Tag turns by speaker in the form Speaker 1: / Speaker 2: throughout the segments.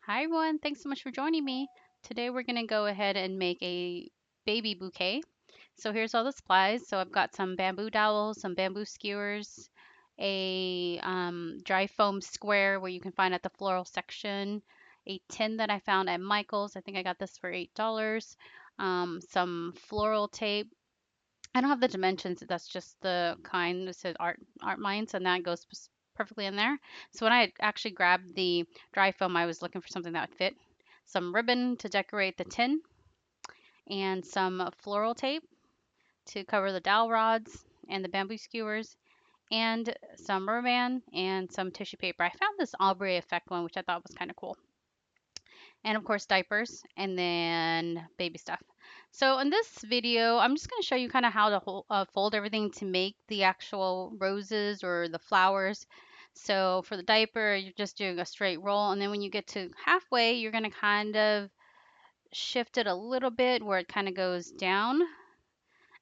Speaker 1: Hi everyone, thanks so much for joining me. Today we're going to go ahead and make a baby bouquet. So here's all the supplies. So I've got some bamboo dowels, some bamboo skewers, a dry foam square where you can find at the floral section, a tin that I found at Michael's. I think I got this for $8. Some floral tape. I don't have the dimensions. That's just the kind that says art lines, and that goes perfectly in there. So when I actually grabbed the dry foam, I was looking for something that would fit. Some ribbon to decorate the tin, and some floral tape to cover the dowel rods and the bamboo skewers, and some rubber band and some tissue paper. I found this ombre effect one, which I thought was kind of cool, and of course diapers, and then baby stuff. So in this video, I'm just going to show you kind of how to fold everything to make the actual roses or the flowers. So for the diaper, you're just doing a straight roll, and then when you get to halfway, you're going to kind of shift it a little bit where it kind of goes down,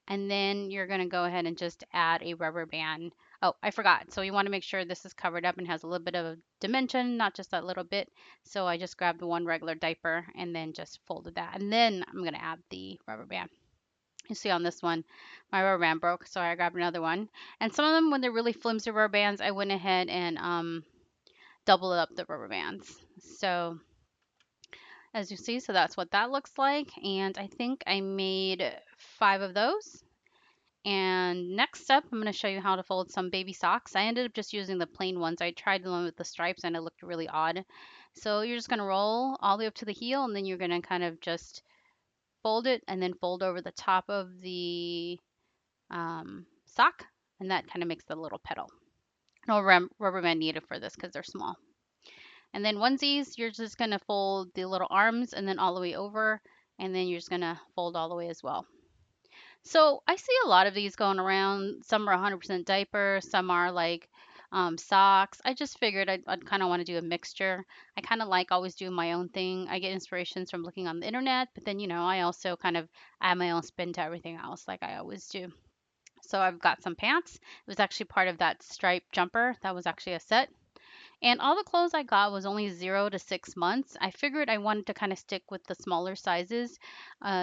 Speaker 1: and then you're going to go ahead and just add a rubber band. Oh, I forgot. So you want to make sure this is covered up and has a little bit of a dimension, not just that little bit. So I just grabbed one regular diaper and then just folded that. And then I'm going to add the rubber band. You see on this one, my rubber band broke, so I grabbed another one. And some of them, when they're really flimsy rubber bands, I went ahead and doubled up the rubber bands. So as you see, so that's what that looks like. And I think I made 5 of those. And next up, I'm going to show you how to fold some baby socks. I ended up just using the plain ones. I tried the one with the stripes and it looked really odd. So you're just going to roll all the way up to the heel, and then you're going to kind of just fold it and then fold over the top of the sock. And that kind of makes the little petal. No rubber band needed for this because they're small. And then onesies, you're just going to fold the little arms and then all the way over. And then you're just going to fold all the way as well. So I see a lot of these going around. Some are 100% diaper, some are like socks. I just figured I'd kind of want to do a mixture. I kind of like always doing my own thing. I get inspirations from looking on the internet, but then, I also kind of add my own spin to everything else, like I always do. So I've got some pants. It was actually part of that striped jumper. That was actually a set. And all the clothes I got was only 0 to 6 months. I figured I wanted to kind of stick with the smaller sizes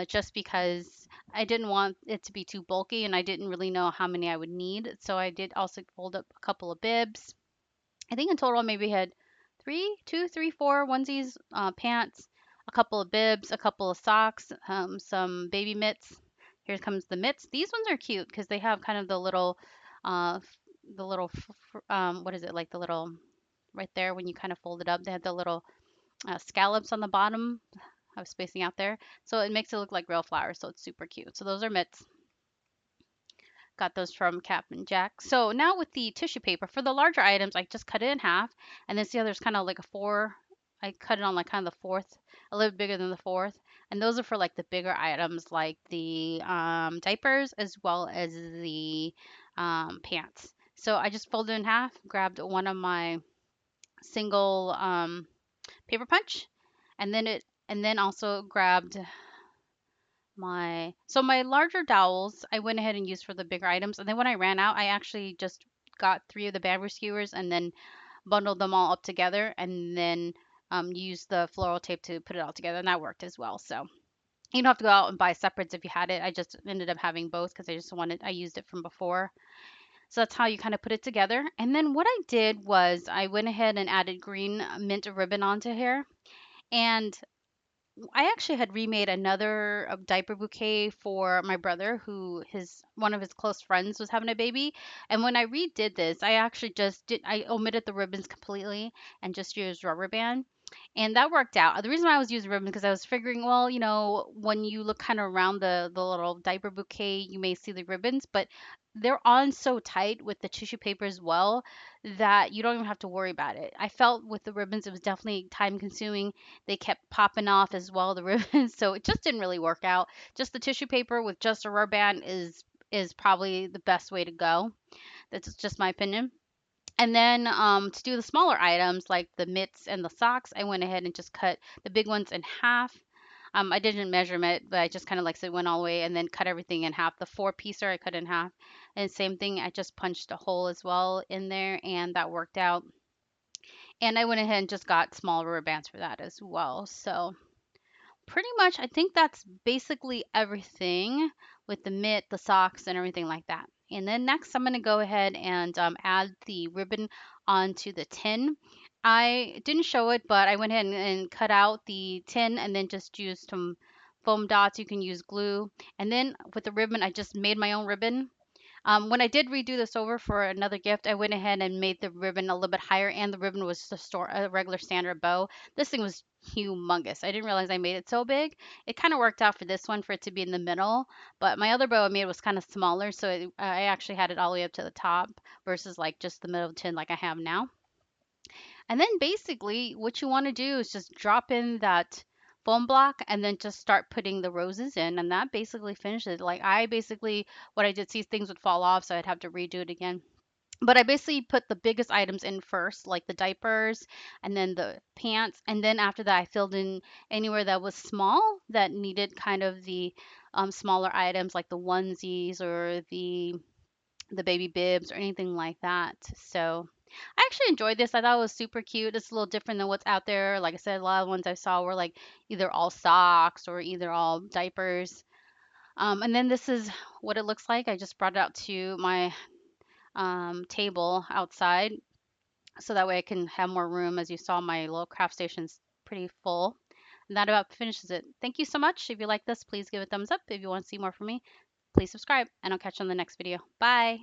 Speaker 1: just because I didn't want it to be too bulky and I didn't really know how many I would need. So I did also fold up a couple of bibs. I think in total maybe had four onesies, pants, a couple of bibs, a couple of socks, some baby mitts. Here comes the mitts. These ones are cute because they have kind of uh, the little, what is it, like the little right there when you kind of fold it up. They have the little scallops on the bottom. I was spacing out there. So it makes it look like real flowers. So it's super cute. So those are mitts. Got those from Cap and Jack. So now with the tissue paper, for the larger items, I just cut it in half. And then see how there's kind of like a four. I cut it on like kind of the fourth, a little bigger than the fourth. And those are for like the bigger items like the diapers as well as the pants. So I just folded it in half, grabbed one of my single paper punch, and then also grabbed my larger dowels I went ahead and used for the bigger items, and then when I ran out I actually just got 3 of the bamboo skewers and then bundled them all up together, and then used the floral tape to put it all together, and that worked as well. So you don't have to go out and buy separates if you had it. I just ended up having both because I used it from before. So that's how you kind of put it together. And then what I did was I went ahead and added green mint ribbon onto here. And I actually had remade another diaper bouquet for my brother, who his one of his close friends was having a baby. And when I redid this, I omitted the ribbons completely and just used rubber band. And that worked out. The reason why I was using ribbon because I was figuring, well, when you look kind of around the little diaper bouquet, you may see the ribbons, but they're on so tight with the tissue paper as well that you don't even have to worry about it. I felt with the ribbons, it was definitely time consuming. They kept popping off as well, the ribbons, so it just didn't really work out. Just the tissue paper with just a rubber band is probably the best way to go. That's just my opinion. And then to do the smaller items like the mitts and the socks, I went ahead and just cut the big ones in half. I didn't measure it, but I just kind of like said went all the way and then cut everything in half. The 4-piecer I cut in half, and same thing. I just punched a hole as well in there, and that worked out. And I went ahead and just got small rubber bands for that as well. So pretty much, I think that's basically everything with the mitt, the socks, and everything like that. And then next, I'm going to go ahead and add the ribbon onto the tin. I didn't show it, but I went ahead and cut out the tin and then just used some foam dots. You can use glue. And then with the ribbon, I just made my own ribbon. When I did redo this over for another gift, I went ahead and made the ribbon a little bit higher, and the ribbon was just a regular standard bow. This thing was humongous. I didn't realize I made it so big. It kind of worked out for this one for it to be in the middle, but my other bow I made was kind of smaller, so I actually had it all the way up to the top versus like just the middle tin like I have now. And then basically what you want to do is just drop in that foam block and then just start putting the roses in, and that basically finishes it. Like I basically what I did, see things would fall off, so I'd have to redo it again. But I basically put the biggest items in first, like the diapers and then the pants, and then after that I filled in anywhere that was small that needed kind of the smaller items like the onesies or the baby bibs or anything like that. So I actually enjoyed this. I thought it was super cute. It's a little different than what's out there. Like I said, a lot of ones I saw were like either all socks or either all diapers. And then this is what it looks like. I just brought it out to my table outside so that way I can have more room. As you saw, my little craft station's pretty full. And that about finishes it. Thank you so much. If you like this, please give it a thumbs up. If you want to see more from me, please subscribe, and I'll catch you on the next video. Bye.